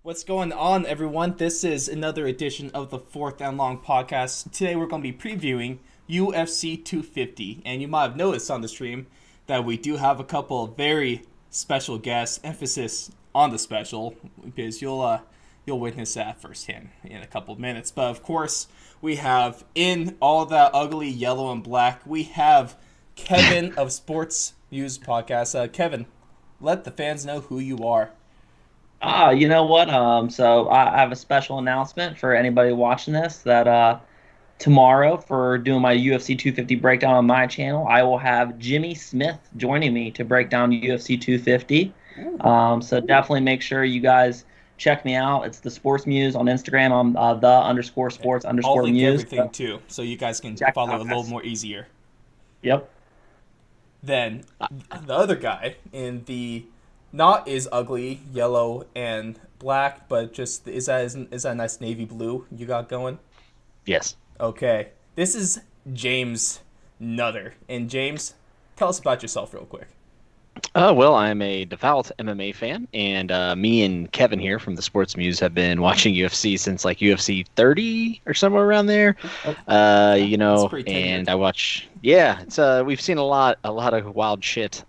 What's going on, everyone? This is another edition of the Fourth and Long podcast. Today, we're going to be previewing UFC 250, and you might have noticed on the stream that we do have a couple of very special guests. Emphasis on the special, because you'll witness that firsthand in a couple of minutes. But of course, we have in all that ugly yellow and black, we have Kevin of Sports News Podcast. Kevin, let the fans know who you are. You know what? So I have a special announcement for anybody watching this that tomorrow for doing my UFC 250 breakdown on my channel, I will have Jimmy Smith joining me to break down UFC 250. So definitely make sure you guys check me out. It's the Sports Muse on Instagram. I'm the underscore sports I'll underscore link muse. everything too, so you guys can Check it follow a out, little guys. more easier. Yep. Then the other guy in the not as ugly yellow and black, but just is that a nice navy blue you got going? Yes. Okay, this is James Nutter, and James, tell us about yourself real quick. Well, I'm a devout MMA fan, and me and Kevin here from the Sports Muse have been watching UFC since like UFC 30 or somewhere around there. That's pretty tenured. And I watch. Yeah, it's we've seen a lot of wild shit.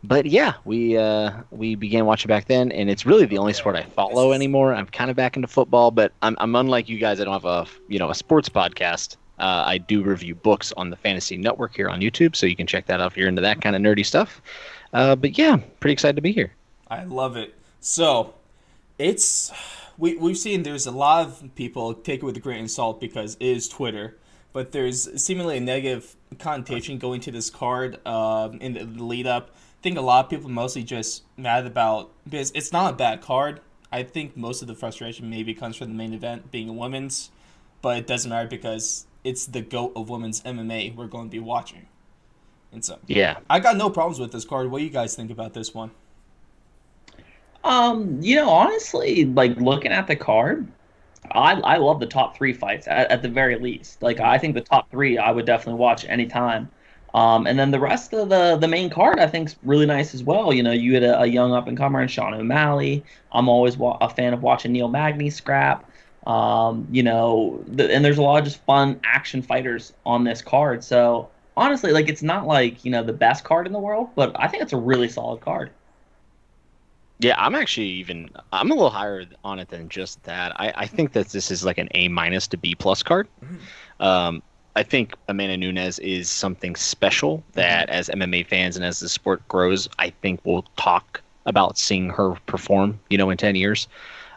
But yeah, we began watching back then, and it's really the only sport I follow anymore. I'm kind of back into football, but I'm unlike you guys. I don't have a sports podcast. I do review books on the Fantasy Network here on YouTube, so you can check that out if you're into that kind of nerdy stuff. But yeah, pretty excited to be here. I love it. So, it's we've seen there's a lot of people take it with a grain of salt because it is Twitter, but there's seemingly a negative connotation going to this card in the lead up. I think a lot of people mostly just mad about because it's not a bad card. I think most of the frustration maybe comes from the main event being a women's, but it doesn't matter because it's the GOAT of women's MMA we're going to be watching. And so, Yeah. I got no problems with this card. What do you guys think about this one? Honestly, like looking at the card, I love the top three fights at the very least. Like I think the top three I would definitely watch anytime. And then the rest of the main card I think's really nice as well. You know, you had a young up and comer in Sean O'Malley. I'm always a fan of watching Neil Magny scrap. And there's a lot of just fun action fighters on this card. So honestly, like it's not like the best card in the world, but I think it's a really solid card. Yeah, I'm a little higher on it than just that. I think that this is like an A minus to B plus card. Um, I think Amanda Nunes is something special that as MMA fans and as the sport grows, I think we'll talk about seeing her perform, in 10 years,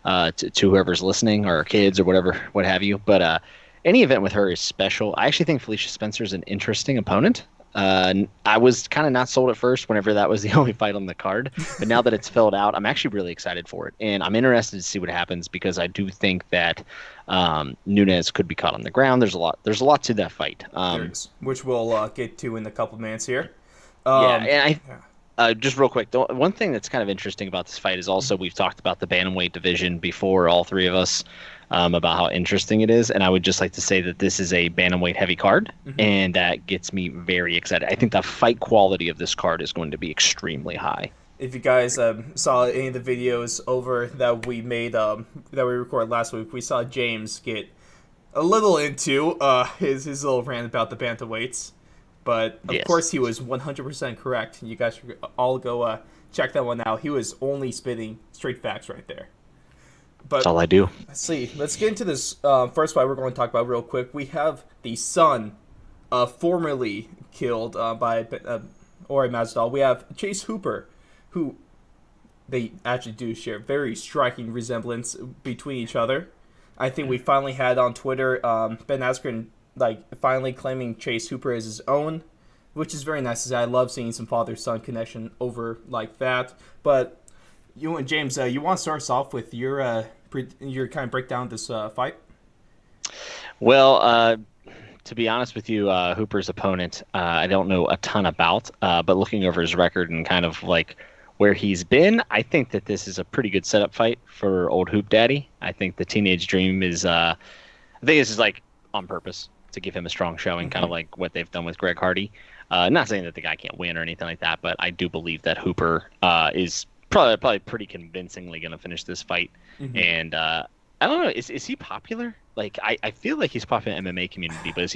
to whoever's listening or kids or whatever, what have you. But any event with her is special. I actually think Felicia Spencer is an interesting opponent. I was kind of not sold at first whenever that was the only fight on the card, but now that it's filled out, I'm actually really excited for it, and I'm interested to see what happens because I do think that Nunes could be caught on the ground. There's a lot to that fight. There is, which we'll get to in a couple of minutes here. Yeah, Um, and yeah. just real quick, one thing that's kind of interesting about this fight is also we've talked about the bantamweight division before, all three of us, about how interesting it is, and I would just like to say that this is a bantamweight heavy card, and that gets me very excited. I think the fight quality of this card is going to be extremely high. If you guys saw any of the videos over that we made, that we recorded last week, we saw James get a little into his little rant about the bantamweights. But of Yes. course, he was 100% correct. You guys should all go check that one out. He was only spitting straight facts right there. That's But all I do. let's see. Let's get into this first fight we're going to talk about real quick. We have the son formerly killed by Ori Masvidal. We have Chase Hooper, who they actually do share very striking resemblance between each other. I think we finally had on Twitter Ben Askren finally claiming Chase Hooper as his own, which is very nice to see. I love seeing some father-son connection over like that. But you and James, you want to start us off with your kind of breakdown of this fight? Well, to be honest with you, Hooper's opponent, I don't know a ton about, but looking over his record and kind of like where he's been, I think that this is a pretty good setup fight for old Hoop Daddy. I think the Teenage Dream is, I think this is like on purpose to give him a strong showing, kind of like what they've done with Greg Hardy. Not saying that the guy can't win or anything like that, but I do believe that Hooper is probably pretty convincingly going to finish this fight. Mm-hmm. And I don't know, is he popular? Like I feel like he's popular in the MMA community, but is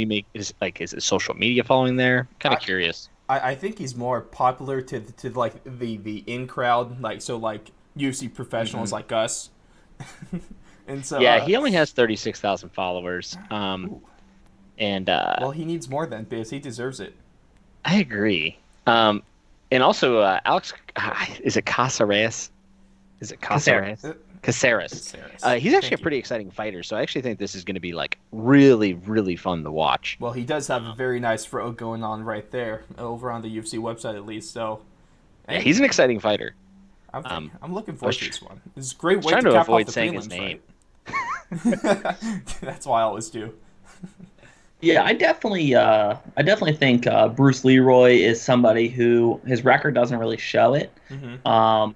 his social media following there? Kind of curious. I think he's more popular to like the in crowd, like so like UFC professionals like us. And so Yeah, he only has 36,000 followers. And well, he needs more then because he deserves it. I agree. And also Alex, is it Caceres? Is it Caceres? Caceres. He's actually a pretty exciting fighter, so I actually think this is going to be like really, really fun to watch. Well, he does have a very nice throw going on right there, over on the UFC website at least. So, yeah, he's an exciting fighter. I'm looking forward to this one. It's a great way to cap avoid off the saying his name. Right? That's why I always do. Yeah, I definitely think Bruce Leroy is somebody who his record doesn't really show it. Mm-hmm.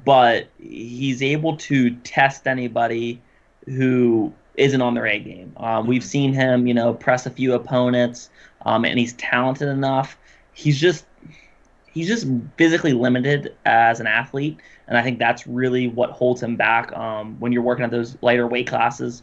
But he's able to test anybody who isn't on their A game. We've seen him, press a few opponents, and he's talented enough. He's just physically limited as an athlete, and I think that's really what holds him back. When you're working at those lighter weight classes,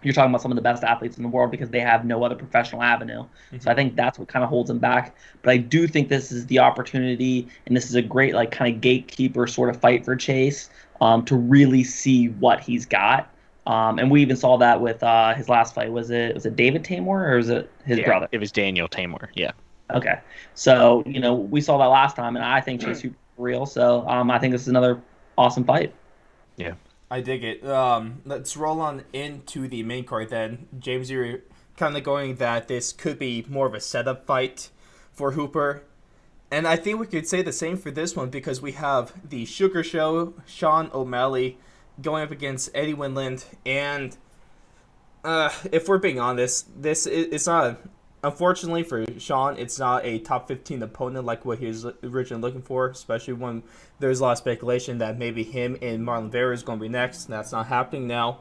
you're talking about some of the best athletes in the world because they have no other professional avenue. Mm-hmm. So I think that's what kind of holds him back. But I do think this is the opportunity, and this is a great like kind of gatekeeper sort of fight for Chase to really see what he's got. And we even saw that with his last fight. Was it David Tamor or was it his brother? It was Daniel Tamor. Yeah. Okay. So we saw that last time, and I think Chase Hooper is real. So I think this is another awesome fight. Yeah. I dig it. Let's roll on into the main card then. James, you're kind of going that this could be more of a setup fight for Hooper. And I think we could say the same for this one because we have the Sugar Show, Sean O'Malley, going up against Eddie Winland. And if we're being honest, it's not... Unfortunately for Sean, it's not a top 15 opponent like what he was originally looking for, especially when there's a lot of speculation that maybe him and Marlon Vera is going to be next. That's not happening now.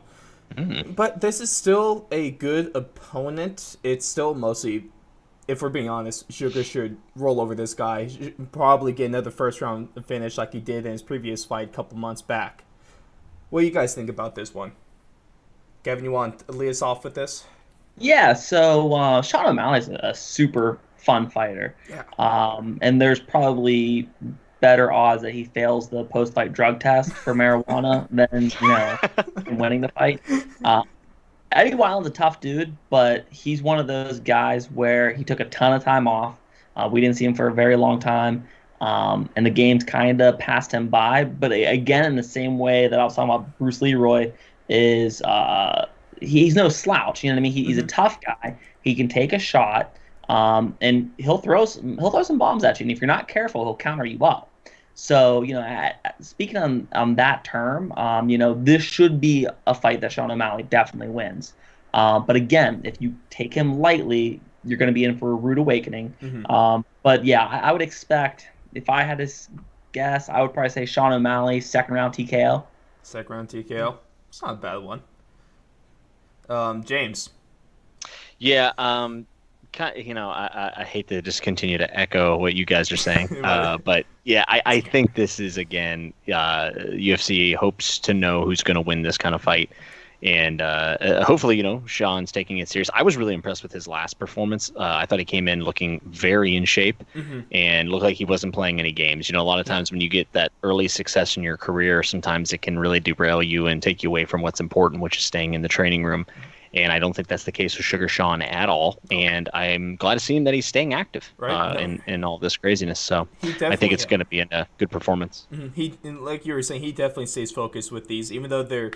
Mm-hmm. But this is still a good opponent. It's still mostly, if we're being honest, Sugar should roll over this guy. Probably get another first-round finish like he did in his previous fight a couple months back. What do you guys think about this one? Kevin, you want to lead us off with this? Yeah, so Sean O'Malley's a super fun fighter. Yeah. And there's probably better odds that he fails the post-fight drug test for marijuana than winning the fight. Eddie Wineland's a tough dude, but he's one of those guys where he took a ton of time off. We didn't see him for a very long time, and the games kind of passed him by. But again, in the same way that I was talking about Bruce Leroy is he's no slouch. You know what I mean? He's a tough guy. He can take a shot, and he'll throw some bombs at you. And if you're not careful, he'll counter you up. So speaking on that term, this should be a fight that Sean O'Malley definitely wins. But again, if you take him lightly, you're going to be in for a rude awakening. Mm-hmm. But yeah, I would expect, if I had to guess, I would probably say Sean O'Malley, second round TKO. Second round TKO. It's not a bad one. James. Yeah, I hate to just continue to echo what you guys are saying, but yeah, I think this is, again, UFC hopes to know who's going to win this kind of fight, and hopefully, Sean's taking it serious. I was really impressed with his last performance. I thought he came in looking very in shape, mm-hmm. and looked like he wasn't playing any games. A lot of times when you get that early success in your career, sometimes it can really derail you and take you away from what's important, which is staying in the training room. And I don't think that's the case with Sugar Sean at all. And I'm glad to see him that he's staying active in all this craziness. So I think it's going to be a good performance. Mm-hmm. He, like you were saying, he definitely stays focused with these, even though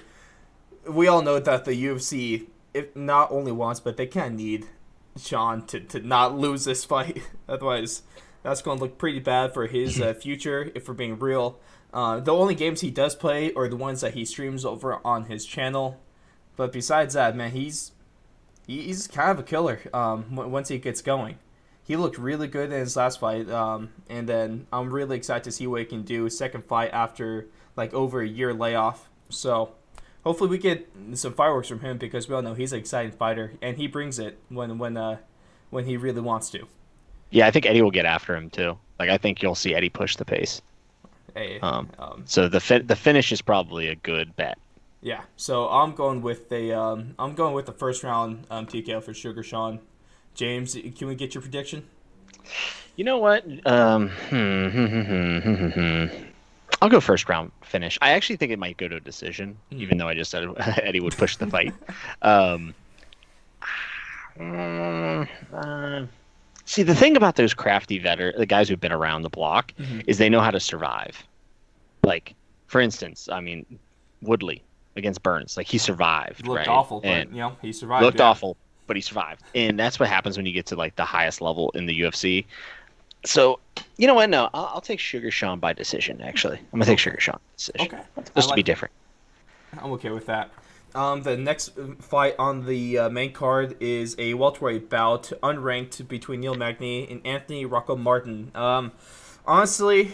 we all know that the UFC, if not only wants, but they kind of need Sean to not lose this fight. Otherwise, that's going to look pretty bad for his future, if we're being real. The only games he does play are the ones that he streams over on his channel. But besides that, man, he's kind of a killer once he gets going. He looked really good in his last fight, and then I'm really excited to see what he can do second fight after like over a year layoff. So hopefully we get some fireworks from him because we all know he's an exciting fighter, and he brings it when he really wants to. Yeah, I think Eddie will get after him too. Like, I think you'll see Eddie push the pace. Hey, So the finish is probably a good bet. yeah. So I'm going with the first round TKO for Sugar Sean. James, can we get your prediction? You know what? I'll go first round finish. I actually think it might go to a decision, Hmm. even though I just said Eddie would push the fight. Um, mm, uh, See, the thing about those crafty the guys who've been around the block, Hmm. is they know how to survive. Like, for instance, I mean, Woodley against Burns, like he He survived, looked right? awful, but And he survived. looked Yeah. awful, but he survived. And that's what happens when you get to like the highest level in the UFC. So, you know what? No, I'll take Sugar Sean by decision. Actually, I'm gonna take Okay. Sugar Sean by decision, Okay. I just to be like. different. I'm okay with that. The next fight on the main card is a welterweight bout, unranked, between Neil Magny and Anthony Rocco Martin. Honestly,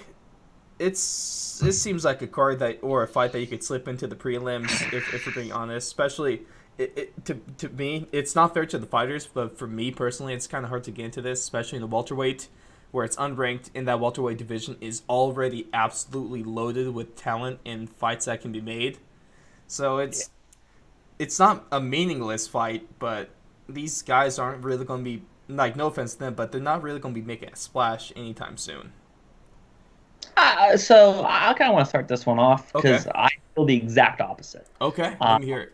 it seems like a card that or a fight that you could slip into the prelims if we're being honest. Especially, to me, it's not fair to the fighters, but for me personally, it's kind of hard to get into this, especially in the welterweight, where it's unranked, and that welterweight division is already absolutely loaded with talent and fights that can be made. So it's not a meaningless fight, but these guys aren't really going to be, like, no offense to them, but they're not really going to be making a splash anytime soon. So I kind of want to start this one off Okay. because I feel the exact opposite. Okay. Uh, Let me hear it.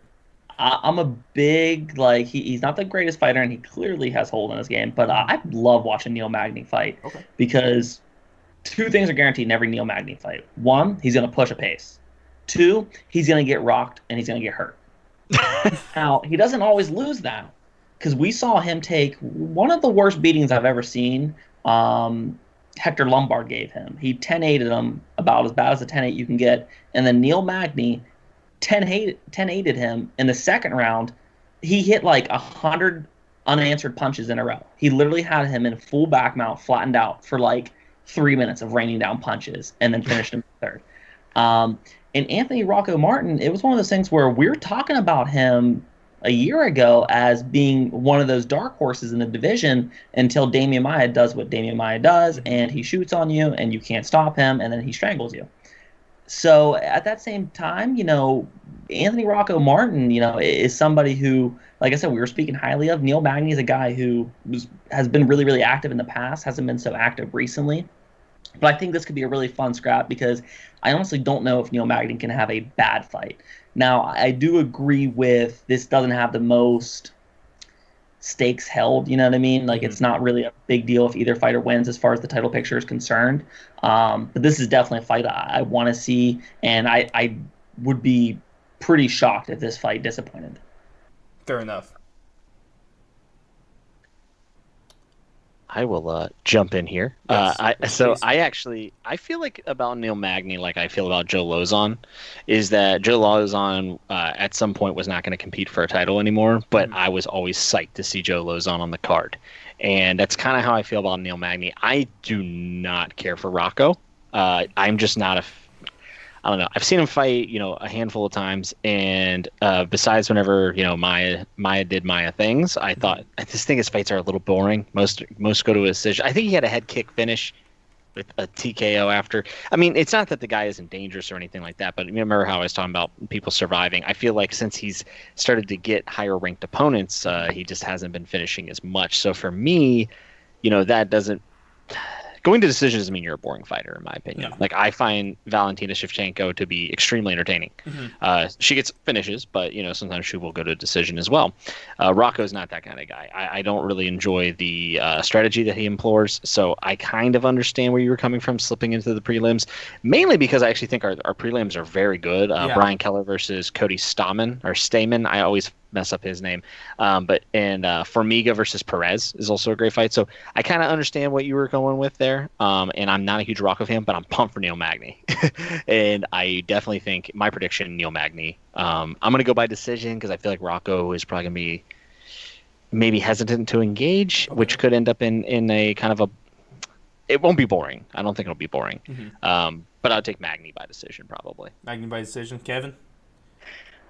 I'm a big like he's not the greatest fighter and he clearly has hold in his game, but Hmm. I love watching Neil Magny fight Okay. because two things are guaranteed in every Neil Magny fight. One, he's going to push a pace. Two, he's going to get rocked and he's going to get hurt. Now, he doesn't always lose that because we saw him take one of the worst beatings I've ever seen. Hector Lombard gave him. He 10-8'd him, about as bad as a 10-8 you can get. And then Neil Magny 10-8'd him in the second round. He hit like 100 unanswered punches in a row. He literally had him in full back mount, flattened out for like 3 minutes of raining down punches, and then finished him in the third. Um, and Anthony Rocco Martin, it was one of those things where we are talking about him a year ago as being one of those dark horses in the division until Damian Maia does what Damian Maia does, and he shoots on you, and you can't stop him, and then he strangles you. So at that same time, Anthony Rocco Martin, is somebody who, like I said, we were speaking highly of. Neil Magny is a guy who has been really, really active in the past, hasn't been so active recently. But I think this could be a really fun scrap because I honestly don't know if Neil Magny can have a bad fight. Now, I do agree with this doesn't have the most stakes held, you know what I mean? Like, Hmm. it's not really a big deal if either fighter wins as far as the title picture is concerned. But this is definitely a fight I want to see, and I would be pretty shocked if this fight disappointed. Fair enough. I will jump in here. Yes. Please. I feel like about Neil Magny, like I feel about Joe Lozon, is that Joe Lozon at some point was not going to compete for a title anymore, but Mhm. I was always psyched to see Joe Lozon on the card, and that's kind of how I feel about Neil Magny. I do not care for Rocco. I'm just not a I don't know. I've seen him fight, a handful of times, and besides whenever Maya did Maya things, I just think his fights are a little boring. Most go to a decision. I think he had a head kick finish with a TKO after. I mean, it's not that the guy isn't dangerous or anything like that, but you remember how I was talking about people surviving. I feel like since he's started to get higher ranked opponents, he just hasn't been finishing as much. So for me, that doesn't going to decision doesn't mean you're a boring fighter, in my opinion. No. Like I find Valentina Shevchenko to be extremely entertaining. Hmm. She gets finishes, but sometimes she will go to decision as well. Rocco's not that kind of guy. I don't really enjoy the strategy that he implores, so I kind of understand where you were coming from, slipping into the prelims, mainly because I actually think our prelims are very good. Yeah. Brian Keller versus Cody Stamen. I always mess up his name. And Formiga versus Perez is also a great fight. So I kind of understand what you were going with there. And I'm not a huge Rocco fan, but I'm pumped for Neil Magny. And I definitely think my prediction, Neil Magny. I'm going to go by decision because I feel like Rocco is probably going to be maybe hesitant to engage, Okay. which could end up in a kind of a. It won't be boring. I don't think it'll be boring. But I'll take Magny by decision probably. Magny by decision. Kevin.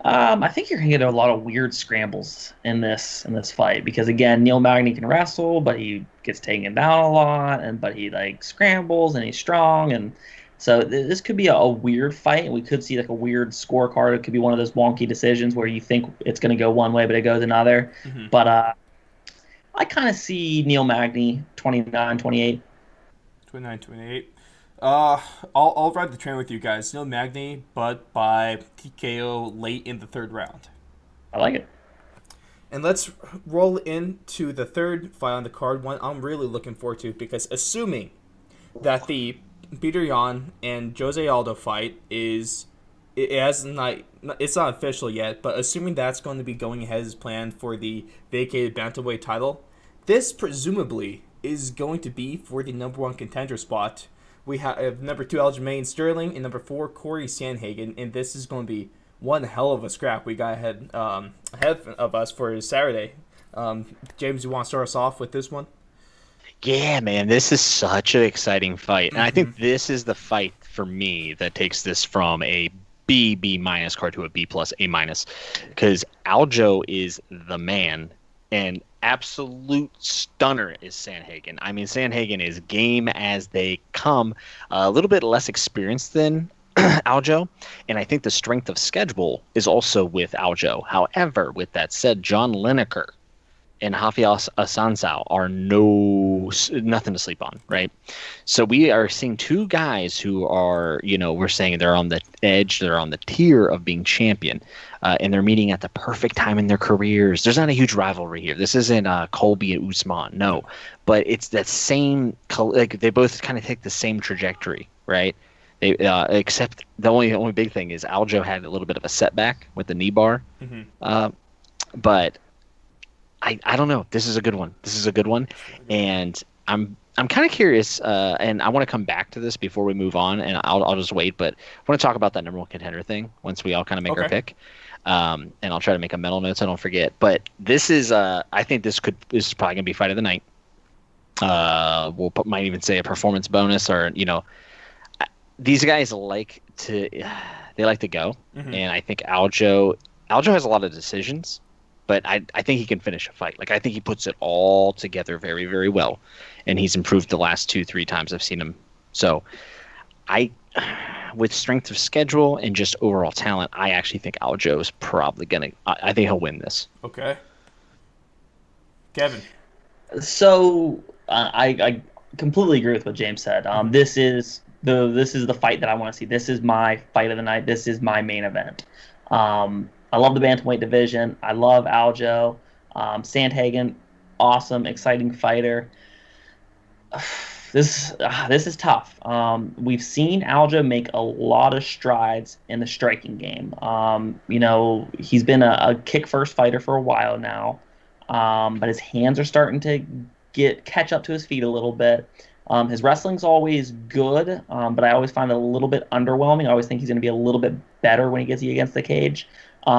I think you're gonna get a lot of weird scrambles in this fight because again, Neil Magny can wrestle, but he gets taken down a lot, but he like scrambles and he's strong, and So this could be a weird fight. We could see like a weird scorecard. It could be one of those wonky decisions where you think it's going to go one way, but it goes another. Mm-hmm. But I kind of see Neil Magny 29-28. 29-28. I'll ride the train with you guys. Neil Magny, but by TKO late in the third round. I like it. And let's roll into the third fight on the card. One I'm really looking forward to, because assuming that the Peter Yan and Jose Aldo fight it's not official yet, but assuming that's going to be going ahead as planned for the vacated bantamweight title, this presumably is going to be for the number 1 contender spot. We have number 2 Aljamain Sterling and number 4 Corey Sandhagen, and this is going to be one hell of a scrap we got ahead of us for Saturday. James, you want to start us off with this one? Yeah, man, this is such an exciting fight. And I think this is the fight for me that takes this from a B minus card to a B plus A minus, because Aljo is the man, and absolute stunner is Sandhagen. I mean, Sandhagen is game as they come, a little bit less experienced than Aljo, and I think the strength of schedule is also with Aljo. However, with that said, John Lineker and Rafael Assunção are nothing to sleep on, right? So we are seeing two guys who are, we're saying they're on the edge, they're on the tier of being champion, and they're meeting at the perfect time in their careers. There's not a huge rivalry here. This isn't Colby and Usman, no, but it's that same, like they both kind of take the same trajectory, right? They, except the only big thing is Aljo had a little bit of a setback with the knee bar, but I don't know. This is a good one. And I'm kind of curious, and I want to come back to this before we move on, and I'll just wait. But I want to talk about that number 1 contender thing once we all kind of make our pick, and I'll try to make a mental note so I don't forget. But this is, I think this is probably gonna be fight of the night. Might even say a performance bonus, or these guys like to go, and I think Aljo has a lot of decisions. But I think he can finish a fight. Like, I think he puts it all together very, very well. And he's improved the last 2-3 times I've seen him. So, with strength of schedule and just overall talent, I actually think Aljo is probably going to... I think he'll win this. Okay. Kevin. So, I completely agree with what James said. This is the fight that I want to see. This is my fight of the night. This is my main event. I love the bantamweight division. I love Aljo. Sandhagen, awesome, exciting fighter. This is tough. We've seen Aljo make a lot of strides in the striking game. He's been a kick-first fighter for a while now, but his hands are starting to catch up to his feet a little bit. His wrestling's always good, but I always find it a little bit underwhelming. I always think he's going to be a little bit better when he gets against the cage.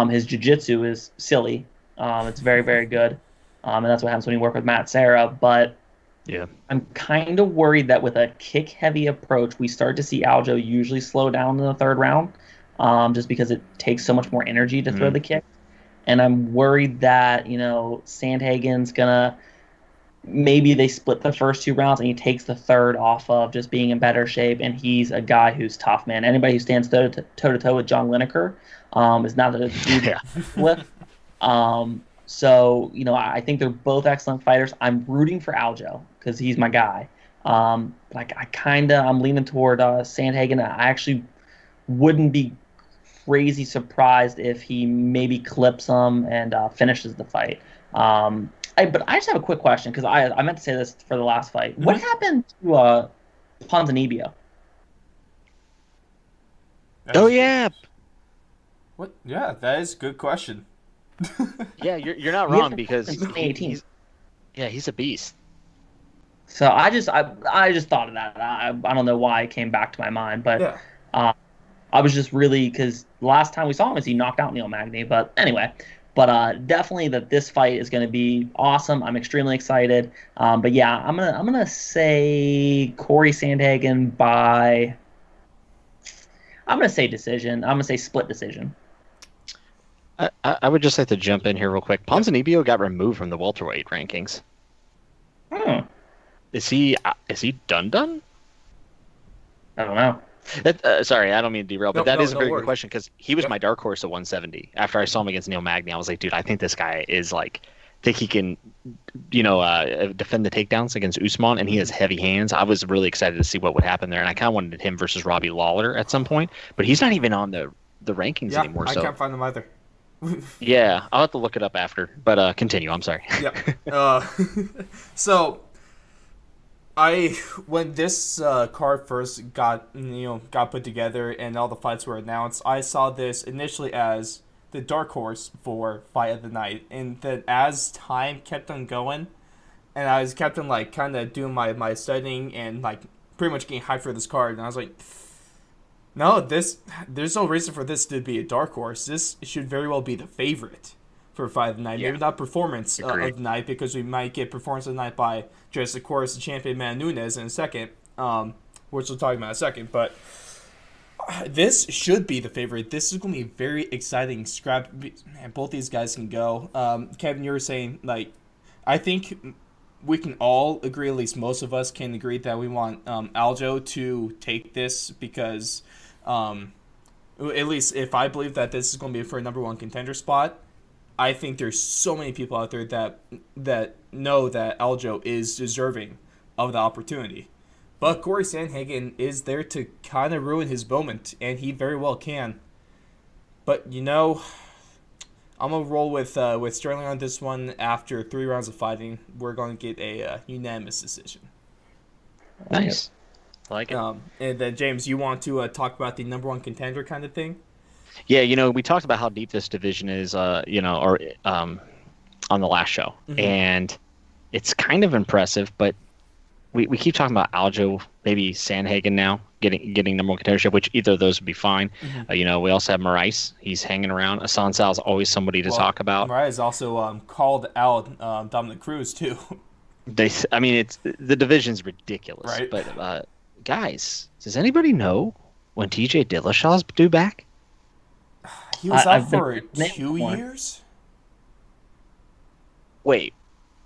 His jiu-jitsu is silly. It's very, very good. And that's what happens when you work with Matt Serra. But yeah, I'm kind of worried that with a kick-heavy approach, we start to see Aljo usually slow down in the third round, just because it takes so much more energy to throw the kick. And I'm worried that, Sandhagen's going to... Maybe they split the first 2 rounds and he takes the third off of just being in better shape, and he's a guy who's tough, man. Anybody who stands toe-to-toe with John Lineker is not a dude with. So, I think they're both excellent fighters. I'm rooting for Aljo because he's my guy. I'm leaning toward Sandhagen. I actually wouldn't be crazy surprised if he maybe clips him and finishes the fight. But I just have a quick question, because I meant to say this for the last fight. What happened to Ponzinibbio? Oh, yeah. What? Yeah, that is a good question. Yeah, you're not wrong, because he's a beast. So I just thought of that. I don't know why it came back to my mind, but I was just really, because last time we saw him he knocked out Neil Magny. But anyway. But definitely that this fight is going to be awesome. I'm extremely excited. But yeah, I'm gonna say Corey Sandhagen by. I'm gonna say decision. I'm gonna say split decision. I would just like to jump in here real quick. Ponzinibbio got removed from the welterweight rankings. Hmm. Is he done? I don't know. Sorry, I don't mean to derail, but that is a very good worries. question because he was Yep. my dark horse at 170. After I saw him against Neil Magny, I was like, dude, I think this guy is like, think he can, defend the takedowns against Usman, and he has heavy hands. I was really excited to see what would happen there, and I kind of wanted him versus Robbie Lawler at some point, but he's not even on the rankings Yeah, anymore. I So can't find them either. yeah, I'll have to look it up after. But continue. I'm sorry. Yep. So when this card first got put together and all the fights were announced, I saw this initially as the dark horse for fight of the night, and then as time kept on going, and I was kept on like kind of doing my studying and like pretty much getting hyped for this card, and I was like, no, there's no reason for this to be a dark horse. This should very well be the favorite for fight of the night. Yeah. Maybe not performance of Agreed. the night, because we might get performance of the night by just, of course, the champion Man Nunes in a second, which we'll talk about in a second. But this should be the favorite. This is going to be a very exciting scrap. Man, both these guys can go. Kevin, you were saying, like, I think we can all agree, at least most of us can agree, that we want Aljo to take this because, at least if I believe that this is going to be for a number one contender spot, I think there's so many people out there that know that Aljo is deserving of the opportunity. But Corey Sandhagen is there to kind of ruin his moment, and he very well can. But, I'm going to roll with Sterling on this one. After 3 rounds of fighting, we're going to get a unanimous decision. Nice. I like it. And then, James, you want to talk about the number one contender kind of thing? Yeah, we talked about how deep this division is, on the last show, and it's kind of impressive. But we keep talking about Aljo, maybe Sandhagen now getting number one contendership, which either of those would be fine. We also have Moraes; he's hanging around. Assunção is always somebody to talk about. Moraes also called out Dominic Cruz too. It's the division's ridiculous, Right. But guys, does anybody know when TJ Dillashaw's due back? He was out I've for been 2 before. years. Wait,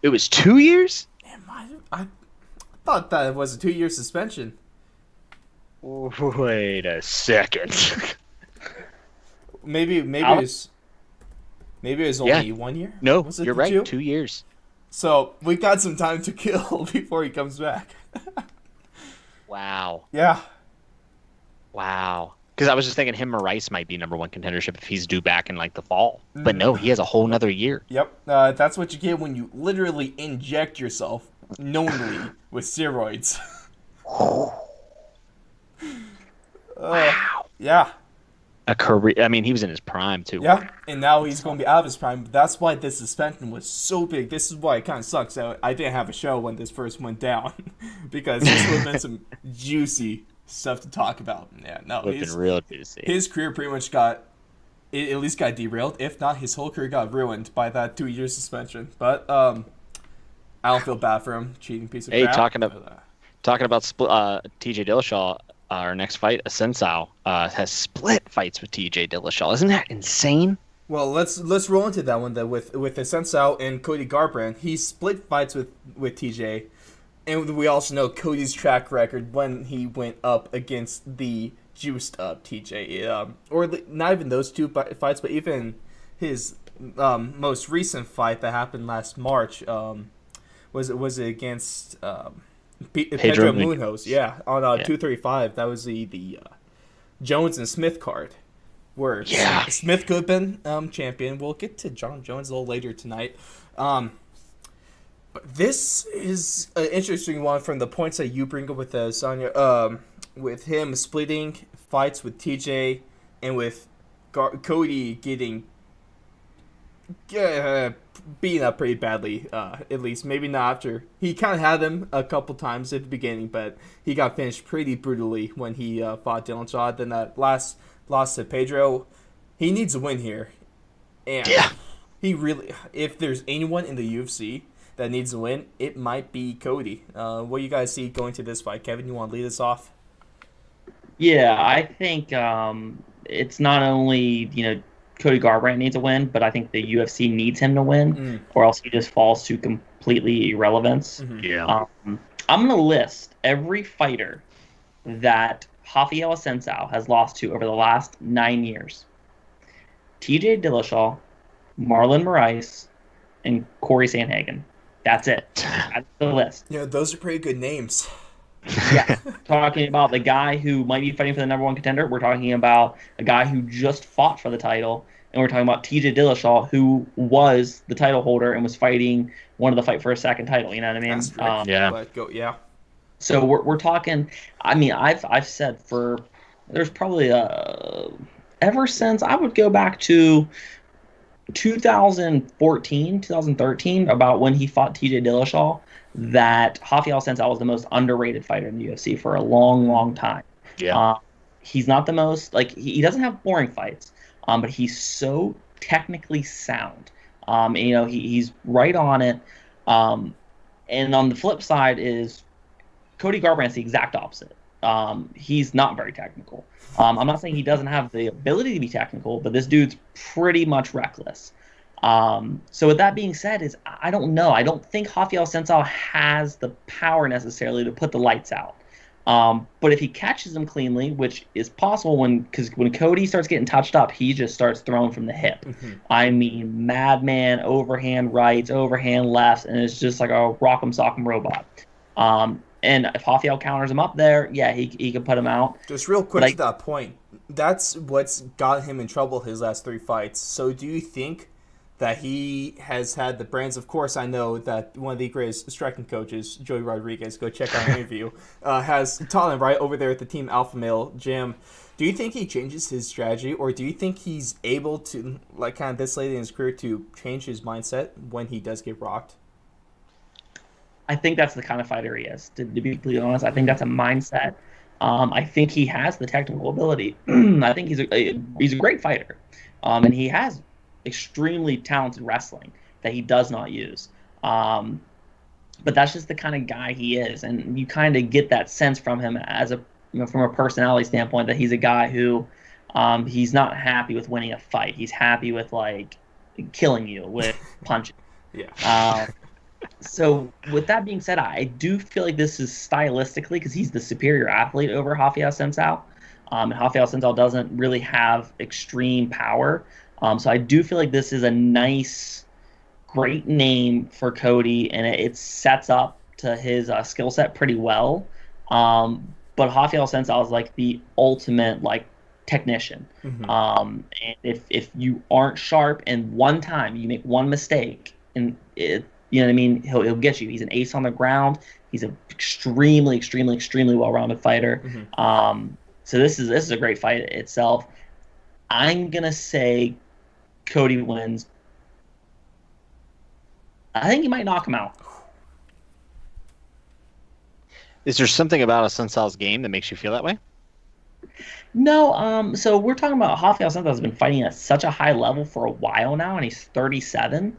it was 2 years? Damn, I thought that it was a 2-year suspension. Wait a second. Maybe it was only 1 year. No, Was it you're the right. 2? 2 years. So we got some time to kill before he comes back. Wow. Yeah. Wow. Because I was just thinking him or Rice might be number one contendership if he's due back in like the fall. But no, he has a whole nother year. Yep. That's what you get when you literally inject yourself knowingly with steroids. Wow. Yeah. A career. I mean, he was in his prime too. Yeah, and now he's going to be out of his prime. But that's why this suspension was so big. This is why it kind of sucks that I didn't have a show when this first went down, because this would have been some juicy stuff to talk about. Yeah, no, Would have been real juicy. his career pretty much got, at least got derailed. If not, his whole career got ruined by that 2-year suspension. But I don't feel bad for him, cheating piece of Hey, crap. talking about TJ Dillashaw, our next fight, Assunção, has split fights with TJ Dillashaw. Isn't that insane? Well, let's roll into that one then with Assunção and Cody Garbrandt. He split fights with TJ, and we also know Cody's track record when he went up against the juiced up TJ. Not even those two fights, but even his most recent fight that happened last March. Was it against Pedro Munoz? Yeah, on 235. That was the Jones and Smith card, where Smith could have been champion. We'll get to John Jones a little later tonight. But this is an interesting one from the points that you bring up with Sonya, with him splitting fights with TJ and with Cody getting beaten up pretty badly, at least. Maybe not after. He kind of had him a couple times at the beginning, but he got finished pretty brutally when he fought Dylan Shaw. Then that last loss to Pedro, he needs a win here. And he really, if there's anyone in the UFC that needs a win, it might be Cody. What do you guys see going to this fight? Kevin, you want to lead us off? Yeah, I think it's not only, Cody Garbrandt needs a win, but I think the UFC needs him to win, or else he just falls to completely irrelevance. Yeah. I'm going to list every fighter that Rafael Assunção has lost to over the last 9 years. TJ Dillashaw, Marlon Moraes, and Corey Sandhagen. That's it. That's the list. Yeah, those are pretty good names. Yeah. Talking about the guy who might be fighting for the number one contender. We're talking about a guy who just fought for the title. And we're talking about TJ Dillashaw, who was the title holder and was fighting, wanted to fight for a second title. You know what I mean? That's right. Yeah. But yeah. So we're talking. I mean, I've said for there's probably ever since I would go back to 2014, 2013, about when he fought TJ Dillashaw, that Rafael Assunção was the most underrated fighter in the UFC for a long, long time. Yeah. He's not the most, like, he doesn't have boring fights, but he's so technically sound. And, you know, he's right on it. And on the flip side is Cody Garbrandt's the exact opposite. He's not very technical. I'm not saying he doesn't have the ability to be technical, but this dude's pretty much reckless. So with that being said, I don't know. I don't think Rafael Assunção has the power necessarily to put the lights out. But if he catches him cleanly, which is possible because when Cody starts getting touched up, he just starts throwing from the hip. Mm-hmm. I mean, madman, overhand rights, overhand lefts, and it's just like a rock'em sock'em robot. And if Rafael counters him up there, yeah, he can put him out. Just real quick to that point, that's what's got him in trouble his last 3 fights. So do you think that he has had the brands? Of course, I know that one of the greatest striking coaches, Joey Rodriguez, go check out an interview, has taught him right over there at the Team Alpha Male gym. Do you think he changes his strategy, or do you think he's able to, like kind of this late in his career, to change his mindset when he does get rocked? I think that's the kind of fighter he is, to be completely honest. I think that's a mindset. I think he has the technical ability. I think he's a great fighter. And he has extremely talented wrestling that he does not use. But that's just the kind of guy he is. And you kind of get that sense from him from a personality standpoint, that he's a guy who he's not happy with winning a fight. He's happy with, like, killing you with punches. Yeah. So with that being said, I do feel like this is stylistically, because he's the superior athlete over Rafael Assunção. And Rafael Assunção doesn't really have extreme power. So I do feel like this is a nice, great name for Cody, and it sets up to his skill set pretty well. But Rafael Assunção is like the ultimate, like, technician. Mm-hmm. And if you aren't sharp, and one time you make one mistake, and you know what I mean, he'll get you. He's an ace on the ground. He's an extremely, extremely, extremely well-rounded fighter. Mm-hmm. So this is a great fight itself. I'm gonna say Cody wins. I think he might knock him out. Is there something about Assunção's game that makes you feel that way? No. So we're talking about Rafael Assunção has been fighting at such a high level for a while now, and he's 37.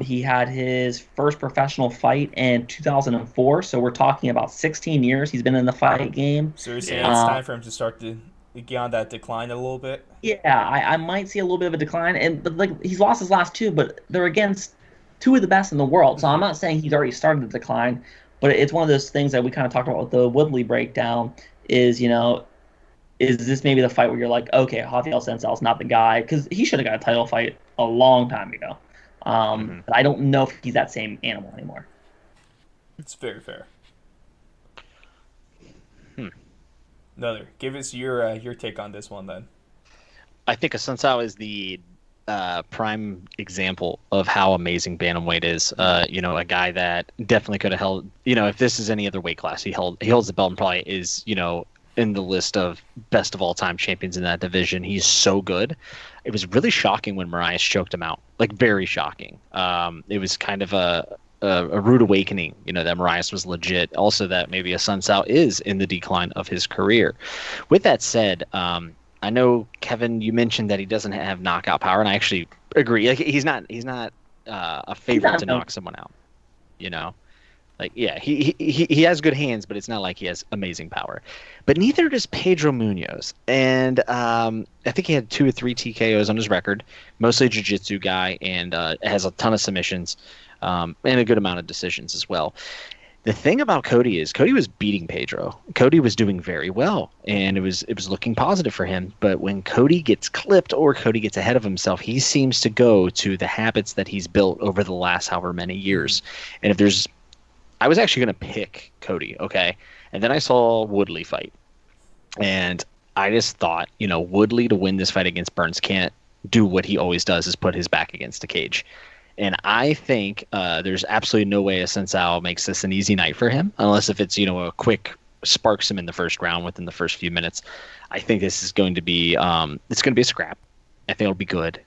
He had his first professional fight in 2004, so we're talking about 16 years he's been in the fight game. So you're saying it's time for him to start to get on that decline a little bit? Yeah, I might see a little bit of a decline, but like, he's lost his last 2, but they're against 2 of the best in the world. So I'm not saying he's already started the decline, but it's one of those things that we kind of talked about with the Woodley breakdown. Is, you know, is this maybe the fight where you're like, okay, Rafael Assunção's not the guy, because he should have got a title fight a long time ago. But I don't know if he's that same animal anymore. It's very fair. Another. Give us your take on this one then. I think Assunção is the prime example of how amazing bantamweight is. You know, a guy that definitely could have held. You know, if this is any other weight class, he holds the belt and probably is, you know, in the list of best of all time champions in that division. He's so good. It was really shocking when Moraes choked him out. Like, very shocking. It was kind of a rude awakening, you know, that Moraes was legit. Also, that maybe Assunção is in the decline of his career. With that said, I know, Kevin, you mentioned that he doesn't have knockout power, and I actually agree. Like, he's not a favorite to knock someone out. You know, like, yeah, he has good hands, but it's not like he has amazing power. But neither does Pedro Munoz, and I think he had 2 or 3 TKOs on his record. Mostly jiu-jitsu guy, and has a ton of submissions, and a good amount of decisions as well. The thing about Cody is Cody was beating Pedro. Cody was doing very well, and it was looking positive for him. But when Cody gets clipped or Cody gets ahead of himself, he seems to go to the habits that he's built over the last however many years. And if there's, I was actually going to pick Cody, okay, and then I saw Woodley fight, and I just thought, Woodley to win this fight against Burns can't do what he always does, is put his back against the cage. And I think there's absolutely no way a Sensao makes this an easy night for him, unless if it's, a quick sparks him in the first round within the first few minutes. I think this is going to be it's going to be a scrap. I think it'll be good.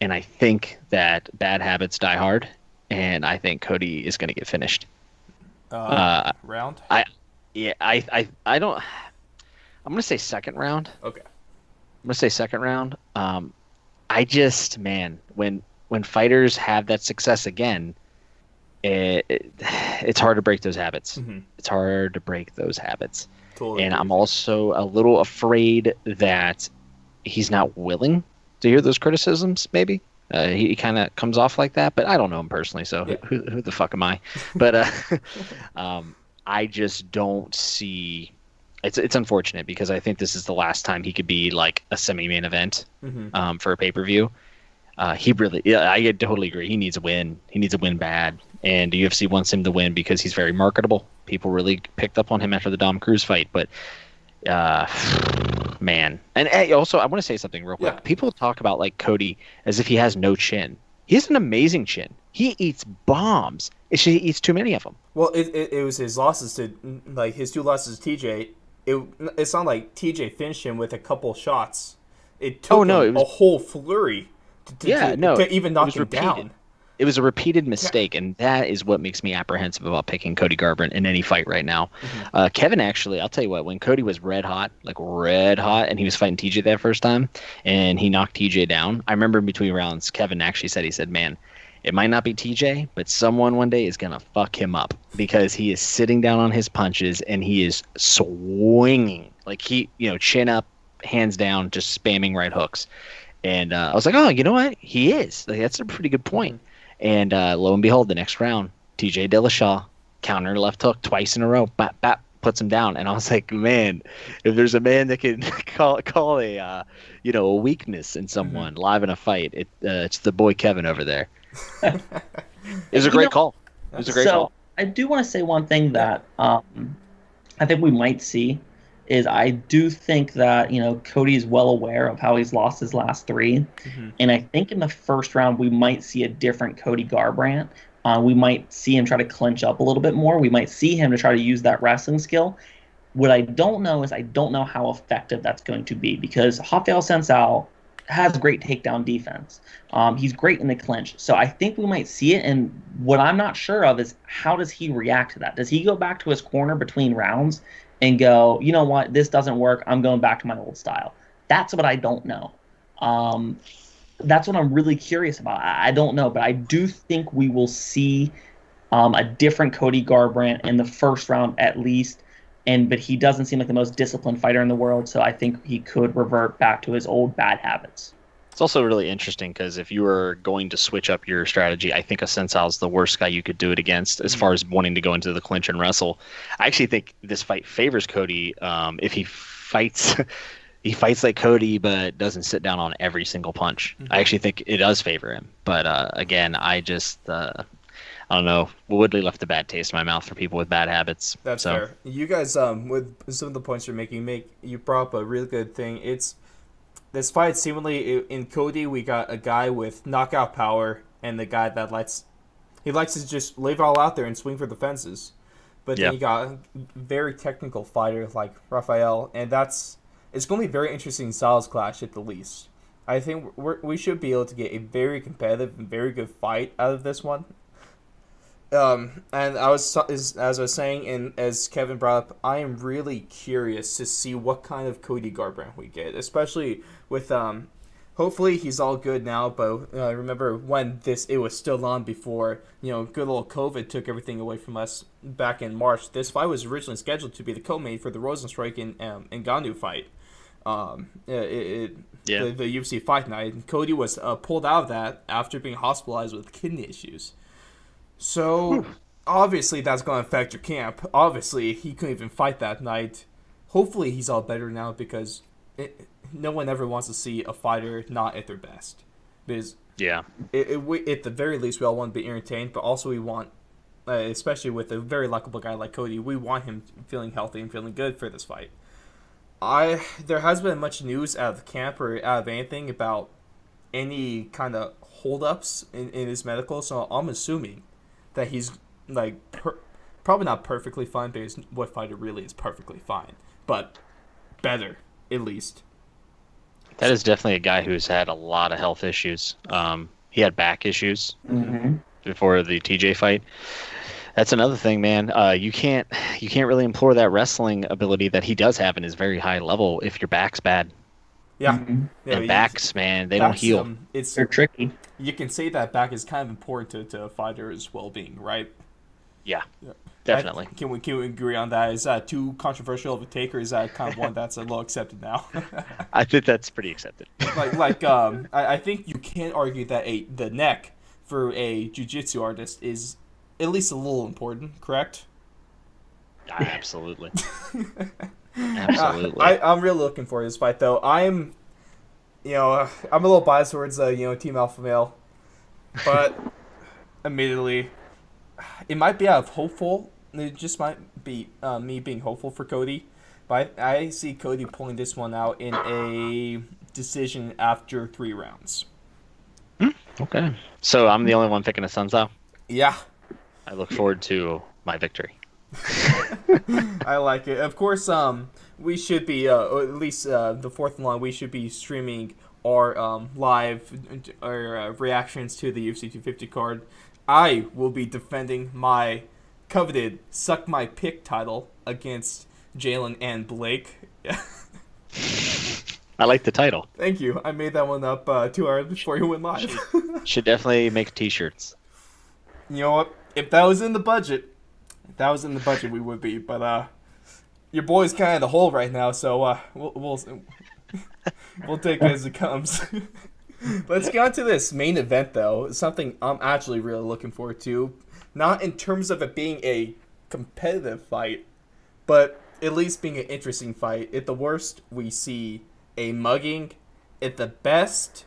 And I think that bad habits die hard, and I think Cody is going to get finished. Round? I don't. I'm going to say second round. Okay. I'm going to say second round. I just, man, when fighters have that success again, it's hard to break those habits. Mm-hmm. It's hard to break those habits. Totally and agree. I'm also a little afraid that he's not willing to hear those criticisms, maybe. He kind of comes off like that, but I don't know him personally, so Yeah. who the fuck am I? But I just don't see... It's unfortunate because I think this is the last time he could be like a semi-main event for a pay-per-view. I totally agree. He needs a win. He needs a win bad. And the UFC wants him to win because he's very marketable. People really picked up on him after the Dom Cruz fight. But, man. And also, I want to say something real quick. Yeah. People talk about like Cody as if he has no chin. He has an amazing chin. He eats bombs. It's just he eats too many of them. Well, it was his losses to, like, his 2 losses to TJ. It's not like TJ finished him with a couple shots. It took him a whole flurry to even knock him down. It was a repeated mistake, and that is what makes me apprehensive about picking Cody Garbrandt in any fight right now. Kevin, actually, I'll tell you what, when Cody was red hot, and he was fighting TJ that first time, and he knocked TJ down, I remember in between rounds, Kevin actually said, man, it might not be TJ, but someone one day is going to fuck him up because he is sitting down on his punches, and he is swinging. Like chin up, hands down, just spamming right hooks. And I was like, oh, you know what? He is. Like, that's a pretty good point. And lo and behold, the next round, TJ Dillashaw, counter left hook twice in a row, bap, bap, puts him down. And I was like, man, if there's a man that can call a weakness in someone live in a fight, it's the boy Kevin over there. It was a great call. It was a great call. I do want to say one thing that I think we might see is I do think that, Cody is well aware of how he's lost his last 3. And I think in the first round, we might see a different Cody Garbrandt. We might see him try to clinch up a little bit more. We might see him to try to use that wrestling skill. What I don't know is I don't know how effective that's going to be because Rafael Sensao has great takedown defense. He's great in the clinch. So I think we might see it. And what I'm not sure of is how does he react to that? Does he go back to his corner between rounds and go, you know what, this doesn't work, I'm going back to my old style? That's what I don't know. That's what I'm really curious about. I don't know, but I do think we will see a different Cody Garbrandt in the first round at least. But he doesn't seem like the most disciplined fighter in the world, so I think he could revert back to his old bad habits. It's also really interesting because if you were going to switch up your strategy, I think Sensao's the worst guy you could do it against as far as wanting to go into the clinch and wrestle. I actually think this fight favors Cody if he fights he fights like Cody but doesn't sit down on every single punch. I actually think it does favor him. But again, I just I don't know. Woodley left a bad taste in my mouth for people with bad habits. That's fair. You guys, with some of the points you're making, you brought up a really good thing. It's this fight, seemingly in Cody, we got a guy with knockout power and the guy that likes to just lay it all out there and swing for the fences. But then you got a very technical fighter like Rafael, and it's going to be a very interesting styles clash at the least. I think we should be able to get a very competitive and very good fight out of this one. And as I was saying, and as Kevin brought up, I am really curious to see what kind of Cody Garbrandt we get, especially with hopefully he's all good now. But remember when it was still on before good old COVID took everything away from us back in March. This fight was originally scheduled to be the co-main for the Rosenstrike and Ngannou fight. The UFC fight night. And Cody was pulled out of that after being hospitalized with kidney issues. So obviously that's going to affect your camp. Obviously, he couldn't even fight that night. Hopefully, he's all better now because no one ever wants to see a fighter not at their best. Because Yeah. at the very least, we all want to be entertained, but also we want, especially with a very likable guy like Cody, we want him feeling healthy and feeling good for this fight. There hasn't been much news out of the camp or out of anything about any kind of holdups in his medical, so I'm assuming that he's like probably not perfectly fine because what fighter really is perfectly fine, but better at least. That is definitely a guy who's had a lot of health issues. He had back issues before the TJ fight. That's another thing, man. You can't really implore that wrestling ability that he does have in his very high level if your back's bad. Yeah, yeah, And backs, man, they don't heal. They're tricky. You can say that back is kind of important to a fighter's well-being, right? Yeah, definitely. Can we agree on that? Is that too controversial of a take, or is that kind of one that's a little accepted now? I think that's pretty accepted. I think you can argue that the neck for a jiu-jitsu artist is at least a little important, correct? Absolutely. Absolutely. I'm really looking forward to this fight, though. I'm a little biased towards Team Alpha Male, but admittedly, it might be out of hopeful. It just might be me being hopeful for Cody, but I see Cody pulling this one out in a decision after 3 rounds. Okay. So I'm the only one picking a Sun Tzu. Yeah. I look forward to my victory. I like it. Of course, we should be, or at least the fourth line, we should be streaming our live reactions to the UFC 250 card. I will be defending my coveted Suck My Pick title against Jalen and Blake. I like the title. Thank you. I made that one up 2 hours before you went live. Should definitely make t-shirts. You know what? If that was in the budget, we would be. But your boy's kind of in the hole right now, so we'll take it as it comes. Let's get on to this main event, though. Something I'm actually really looking forward to. Not in terms of it being a competitive fight, but at least being an interesting fight. At the worst, we see a mugging. At the best,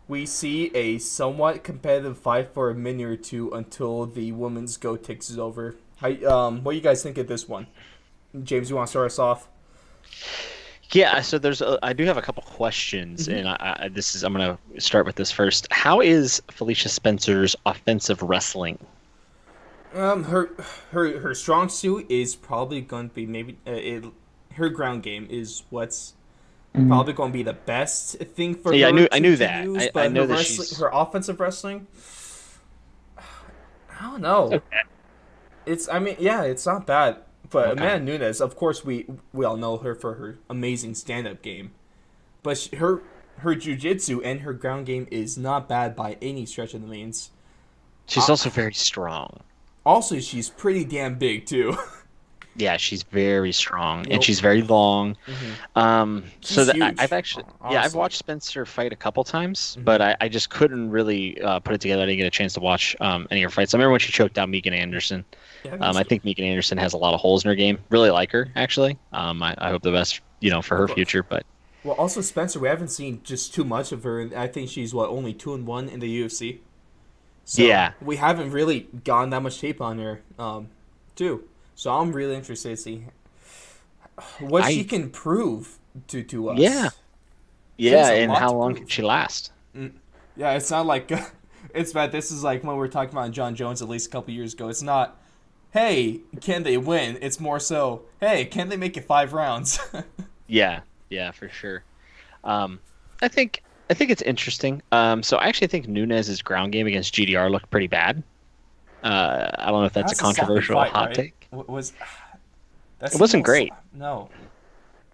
we see a somewhat competitive fight for a minute or two until the women's go takes it over. What do you guys think of this one? James, you want to start us off? Yeah, so I do have a couple questions, and I'm going to start with this first. How is Felicia Spencer's offensive wrestling? Her strong suit is probably going to be her ground game is what's probably going to be the best thing for her. Yeah, I knew to that. Use, I know her that her offensive wrestling. I don't know. Okay. It's not bad. But Okay. Amanda Nunes, of course, we all know her for her amazing stand-up game. But her jiu-jitsu and her ground game is not bad by any stretch of the means. She's also very strong. Also, she's pretty damn big, too. Yeah, she's very strong, Yep. and she's very long. She's huge, I've watched Spencer fight a couple times, but I just couldn't really put it together. I didn't get a chance to watch any of her fights. I remember when she choked out Megan Anderson. Yeah, I think Megan Anderson has a lot of holes in her game. Really like her, actually. I hope the best, for her future. But well, also Spencer, we haven't seen just too much of her. I think she's only 2-1 in the UFC. So yeah, we haven't really gotten that much tape on her, too. So I'm really interested to see what she can prove to us. Yeah, and how long can she last? Yeah, it's not like it's bad. This is like when we were talking about John Jones at least a couple years ago. It's not, hey, can they win? It's more so, hey, can they make it 5 rounds? Yeah, for sure. I think it's interesting. So I actually think Nunes' ground game against GDR looked pretty bad. I don't know if that's a controversial fight, hot right? take. It wasn't great. No.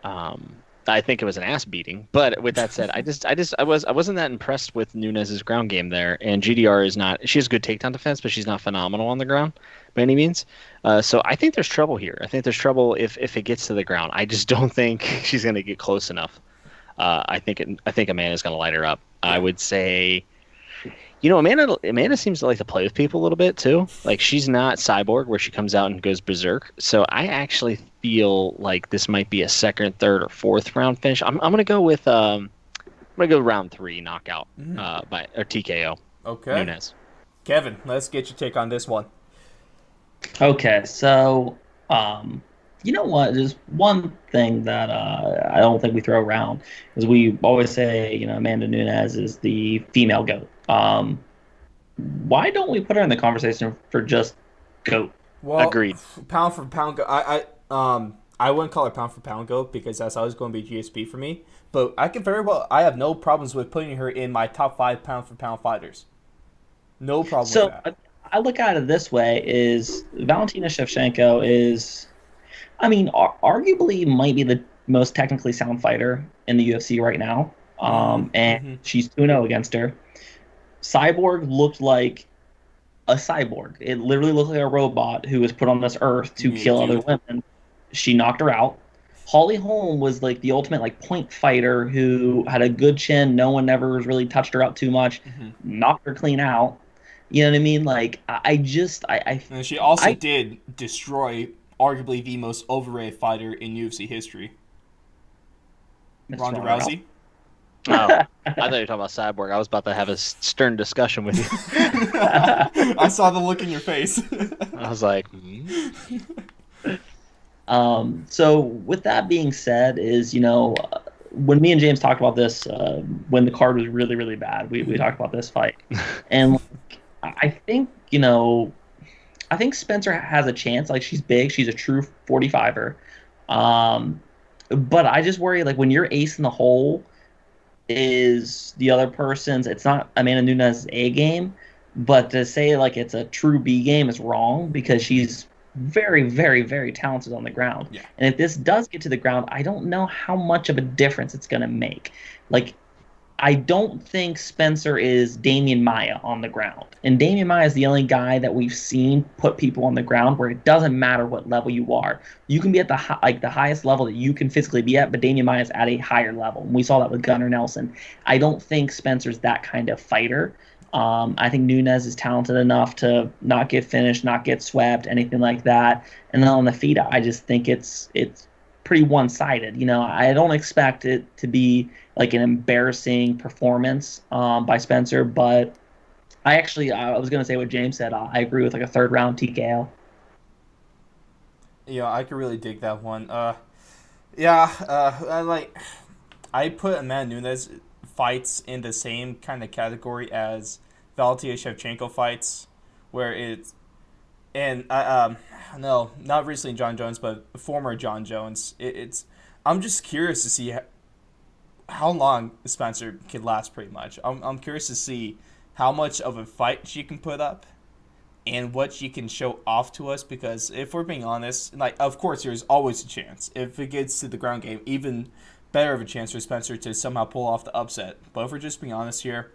I think it was an ass beating. But with that said, I wasn't that impressed with Nunes' ground game there. And GDR is not. She has good takedown defense, but she's not phenomenal on the ground by any means. So I think there's trouble here. I think there's trouble if it gets to the ground. I just don't think she's going to get close enough. I think Amanda's going to light her up. I would say, Amanda seems to like to play with people a little bit too. Like she's not Cyborg where she comes out and goes berserk. So I actually feel like this might be a second, third, or fourth round finish. I'm gonna go with round 3 knockout by or TKO. Okay. Nunes. Kevin, let's get your take on this one. Okay, so you know what? There's one thing that I don't think we throw around is we always say, Amanda Nunes is the female GOAT. Why don't we put her in the conversation for just GOAT? Well, agreed. Pound for pound, I wouldn't call her pound for pound GOAT because that's always going to be GSP for me. But I have no problems with putting her in my top 5 pound for pound fighters. No problem with that. I look at it this way: is Valentina Shevchenko is, arguably might be the most technically sound fighter in the UFC right now. And she's 2-0 against her. Cyborg looked like a cyborg. It literally looked like a robot who was put on this earth to kill other women. She knocked her out. Holly Holm was like the ultimate point fighter who had a good chin. No one ever really touched her up too much. Knocked her clean out. You know what I mean? And she also did destroy arguably the most overrated fighter in UFC history. Ronda Rousey. Oh, I thought you were talking about Cyborg. I was about to have a stern discussion with you. I saw the look in your face. I was like, So with that being said, when me and James talked about this, when the card was really, really bad, we talked about this fight, and I think Spencer has a chance. Like she's big, she's a true 45er, but I just worry when you're ace in the hole is the other person's. It's not Amanda Nunes' A game, but to say it's a true B game is wrong because she's very, very, very talented on the ground. Yeah. And if this does get to the ground, I don't know how much of a difference it's going to make. I don't think Spencer is Damian Maia on the ground. And Damian Maia is the only guy that we've seen put people on the ground where it doesn't matter what level you are. You can be at the highest level that you can physically be at, but Damian Maia is at a higher level. And we saw that with Gunnar Nelson. I don't think Spencer's that kind of fighter. I think Nunes is talented enough to not get finished, not get swept, anything like that. And then on the feet, I just think it's pretty one-sided. I don't expect it to be an embarrassing performance by Spencer, but I was going to say what James said. I agree with a third round TKO. Yeah, I could really dig that one. I put Amanda Nunes fights in the same kind of category as Valentina Shevchenko fights, where it's no, not recently John Jones, but former John Jones. I'm just curious to see how long Spencer can last. Pretty much, I'm curious to see how much of a fight she can put up, and what she can show off to us. Because if we're being honest, of course there's always a chance if it gets to the ground game, even better of a chance for Spencer to somehow pull off the upset. But if we're just being honest here,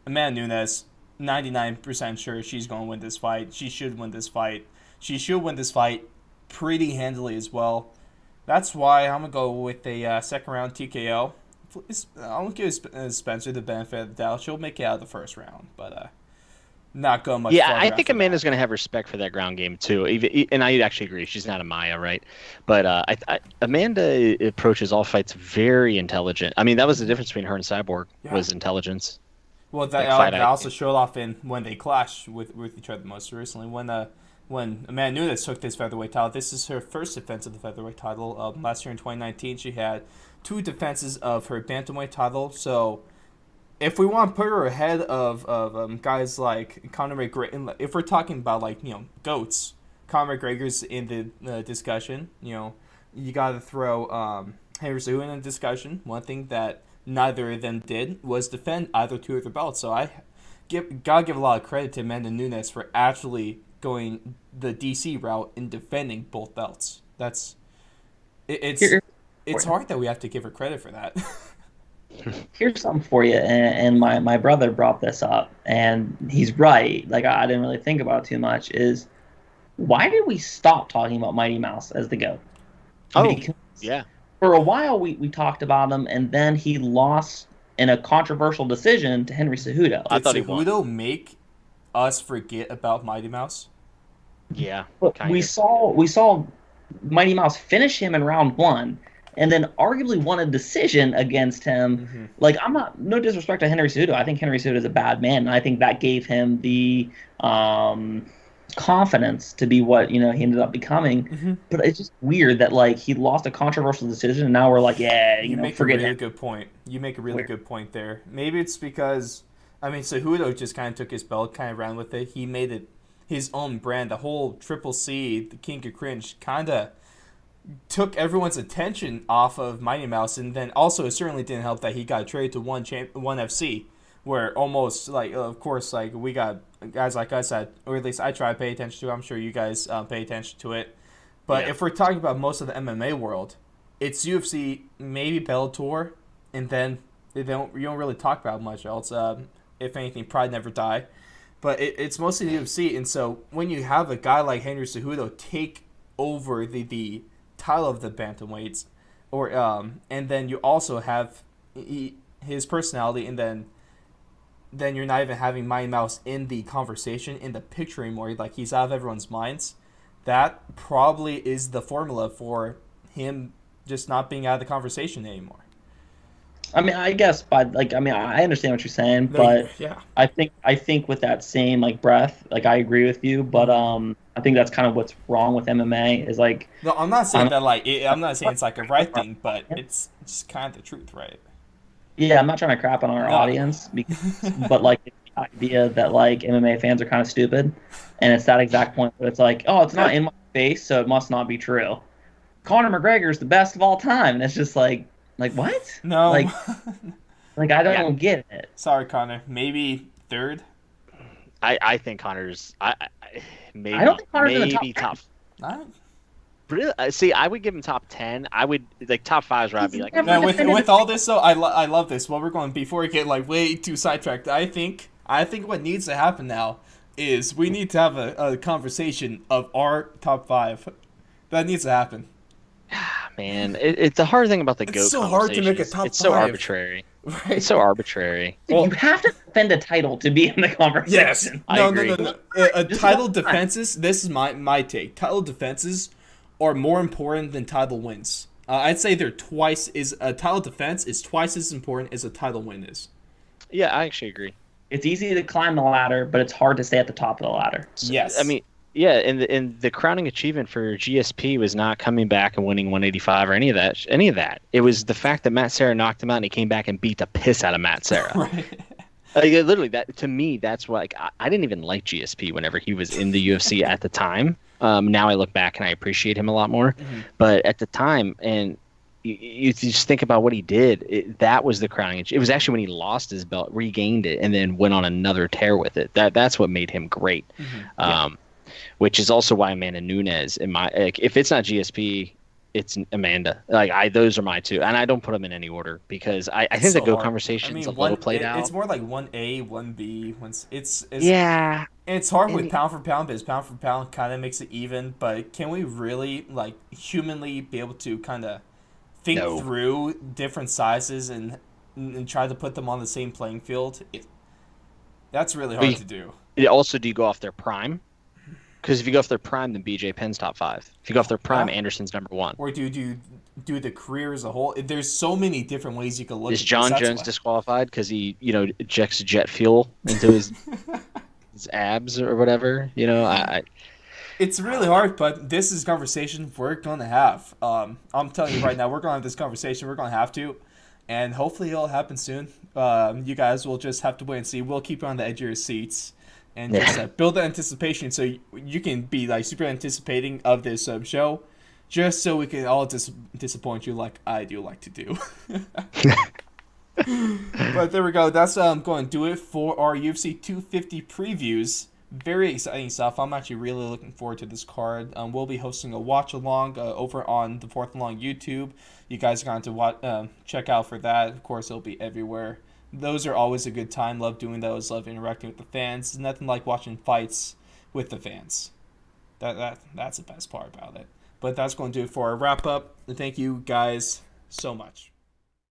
Amanda Nunes, 99% sure she's going to win this fight. She should win this fight. She should win this fight pretty handily as well. That's why I'm going to go with a second round TKO. I'll give Spencer the benefit of the doubt. She'll make it out of the first round, but not going much farther. Yeah, I think Amanda's going to have respect for that ground game too. And I actually agree. She's not a Maya, right? But Amanda approaches all fights very intelligent. I mean, that was the difference between her and Cyborg was intelligence. Well, that also showed off in when they clashed with each other most recently. When Amanda Nunes took this featherweight title, this is her first defense of the featherweight title. Last year in 2019, she had 2 defenses of her bantamweight title. So, if we want to put her ahead of guys like Conor McGregor, if we're talking about GOATs, Conor McGregor's in the discussion. You got to throw Henry Cejudo in the discussion. One thing that neither of them did was defend either 2 of their belts. So gotta give a lot of credit to Amanda Nunes for actually going the DC route in defending both belts. It's hard that we have to give her credit for that. Here's something for you, and my brother brought this up, and he's right. I didn't really think about it too much. Is why did we stop talking about Mighty Mouse as the GOAT? Oh, yeah. For a while, we talked about him, and then he lost in a controversial decision to Henry Cejudo. I Did thought he won. Cejudo make us forget about Mighty Mouse? Yeah, But kind we of. saw Mighty Mouse finish him in round one, and then arguably won a decision against him. Mm-hmm. Like, I'm not, no disrespect to Henry Cejudo. I think Henry Cejudo is a bad man, and I think that gave him the um, confidence to be what he ended up becoming. Mm-hmm. But it's just weird that like he lost a controversial decision, and now we're like, yeah, You make a forget really him. good point. You make a really Weird. good point there. Maybe it's because, I mean, Cejudo just kind of took his belt, kind of ran with it. He made it his own brand. The whole Triple C, the King of Cringe, kind of took everyone's attention off of Mighty Mouse, and then also it certainly didn't help that he got traded to one FC, where almost like of course like we got guys like us that, or at least I try to pay attention to. I'm sure you guys pay attention to it, but Yeah. if we're talking about most of the MMA world, it's UFC, maybe Bellator, and then you don't really talk about much else. If anything, Pride Never Die, but it's mostly the UFC, and so when you have a guy like Henry Cejudo take over the title of the bantamweights, or and then you also have his personality, and then you're not even having Mighty Mouse in the conversation, in the picture anymore. Like he's out of everyone's minds. That probably is the formula for him just not being out of the conversation anymore. I mean, I guess, but like, I mean, I understand what you're saying, but Yeah. I think with that same like breath, like I agree with you, but I think that's kind of what's wrong with MMA is like, No, I'm not saying um, that like I'm not saying it's like a right thing, but it's just kind of the truth, right? yeah, I'm not trying to crap on our No. audience, but like the idea that like MMA fans are kind of stupid, and it's that exact point where it's like, oh, it's not in my face, so it must not be true. Conor McGregor is the best of all time, and it's just like what? No. Like I don't get it. Sorry, Connor. Maybe third. I think Connor's. Maybe. I don't think Connor's in the maybe top top. Really? See, I would give him top 10. I would like top 5 where I'd be like, He's Now, never with defended with all this though, I love this. What we're going before we get like way too sidetracked. I think what needs to happen now is we need to have a conversation of our top 5. That needs to happen. man, it's the hard thing about the It's GOAT so hard to make a conversation is top it's so 5. arbitrary. Right? It's so arbitrary. Well- you have to defend a title to be in the conversation. Yes. I No, agree. no. Just Title one time. defenses. This is my take. Title defenses are more important than title wins. I'd say they're twice a title defense is twice as important as a title win is. Yeah, I actually agree. It's easy to climb the ladder, but it's hard to stay at the top of the ladder. Yes. I mean, yeah, and the crowning achievement for GSP was not coming back and winning 185 or any of that. It was the fact that Matt Serra knocked him out and he came back and beat the piss out of Matt Serra. Right. Like, literally, that to me, that's why I didn't even like GSP whenever he was in the UFC at the time. Now I look back and I appreciate him a lot more. Mm-hmm. But at the time, and you just think about what he did, that was the crowning. It was actually when he lost his belt, regained it, and then went on another tear with it. That's what made him great. Mm-hmm. Which is also why Amanda Nunes, if it's not GSP, it's Amanda. Those are my two, and I don't put them in any order because I think the GOAT conversation is a little played out. It's more like 1A, 1B. It's Yeah. It's hard with And- pound for pound because pound for pound kind of makes it even. But can we really like humanly be able to kind of think No. through different sizes and try to put them on the same playing field? That's really hard to do. Also, do you go off their prime? Because if you go off their prime, then BJ Penn's top 5. If you go off their prime, Yeah. Anderson's number 1. Or do you do the career as a whole? There's so many different ways you could look Is at John this. That's Jones why- disqualified because he, injects jet fuel into his abs or whatever? It's really hard, but this is a conversation we're going to have. I'm telling you right now, we're going to have this conversation. We're going to have to. And hopefully it'll happen soon. You guys will just have to wait and see. We'll keep you on the edge of your seats. And just build the anticipation so you can be like super anticipating of this show. Just so we can all disappoint you like I do like to do. But there we go. That's going to do it for our UFC 250 previews. Very exciting stuff. I'm actually really looking forward to this card. We'll be hosting a watch along over on the Fourth Along YouTube. You guys are going to check out for that. Of course, it'll be everywhere. Those are always a good time. Love doing those. Love interacting with the fans. There's nothing like watching fights with the fans. That's the best part about it. But that's going to do it for our wrap up. Thank you guys so much.